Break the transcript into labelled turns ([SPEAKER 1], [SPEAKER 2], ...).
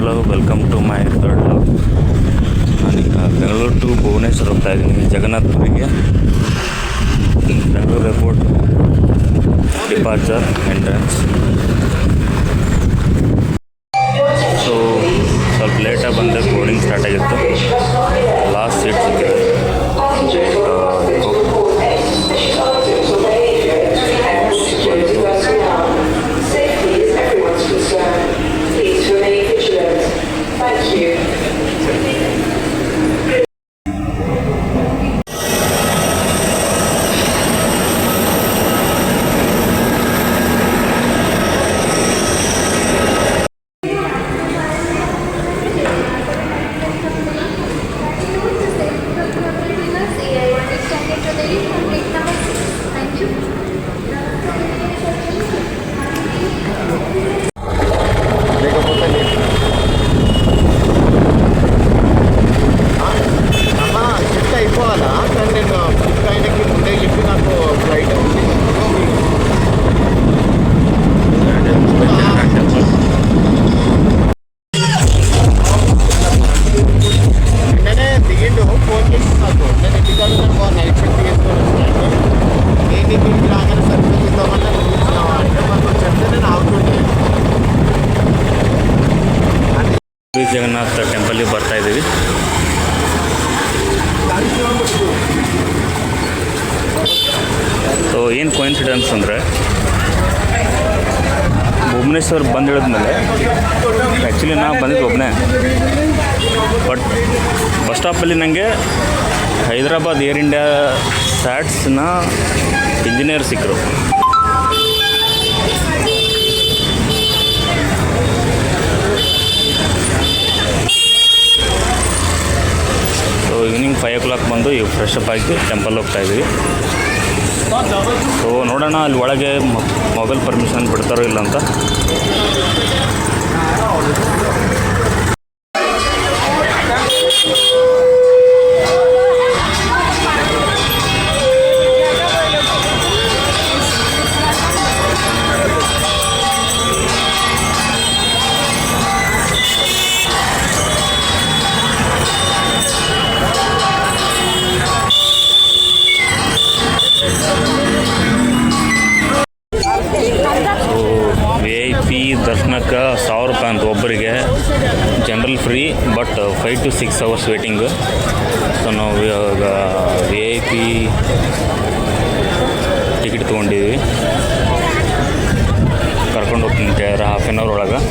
[SPEAKER 1] Hello, welcome to my third love. ನಾನೀಗ Bengaluru to Bhubaneswar ಹೋಗ್ತಾ ಇದ್ದೀನಿ, ಜಗನ್ನಾಥಪುರಿಗೆ. Bengaluru airport departure entrance. So ಸ್ವಲ್ಪ ಲೇಟಾಗಿ ಬಂದೆ, ಬೋರ್ಡಿಂಗ್ ಸ್ಟಾರ್ಟ್ ಆಗಿತ್ತು. ಲಾಸ್ಟ್ ಸೀಟ್ ಸಿಕ್ಕಿದೆ. ಜಗನ್ನಾಥ ಟೆಂಪಲ್ಗೆ ಬರ್ತಾ ಇದ್ದೀವಿ. ಸೊ ಏನು ಕೋಇನ್ಸಿಡೆನ್ಸ್ ಅಂದರೆ, ಭುವನೇಶ್ವರ್ ಬಂದಿಳಿದ್ಮೇಲೆ ಆ್ಯಕ್ಚುಲಿ ನಾವು ಬಂದಿದ್ದು ಒಬ್ಬನೇ. ಬಟ್ ಬಸ್ ಸ್ಟಾಪಲ್ಲಿ ನನಗೆ ಹೈದರಾಬಾದ್ ಏರ್ ಇಂಡಿಯಾ ಸ್ಯಾಟ್ಸ್ನ ಇಂಜಿನಿಯರ್ ಸಿಕ್ಕರು. ಈವ್ನಿಂಗ್ 5 o'clock ಬಂದು ಈಗ ಫ್ರೆಶ್ ಅಪ್ ಆಗಿ ಟೆಂಪಲ್ ಹೋಗ್ತಾಯಿದ್ವಿ. ಸೊ ನೋಡೋಣ ಅಲ್ಲಿ ಒಳಗೆ ಮೊಬೈಲ್ ಪರ್ಮಿಷನ್ ಬಿಡ್ತಾರೋ ಇಲ್ಲ ಅಂತ. ದರ್ಶನಕ್ಕೆ 1000 ರೂಪಾಯಿ ಅಂತ ಒಬ್ಬರಿಗೆ, general free, but 5 to 6 hours waiting. So ನಾವು ಇವಾಗ VIP ಟಿಕೆಟ್ ತೊಗೊಂಡಿದ್ವಿ. ಕರ್ಕೊಂಡು ಹೋಗ್ತೀನಿ 1/2 hour ಒಳಗೆ.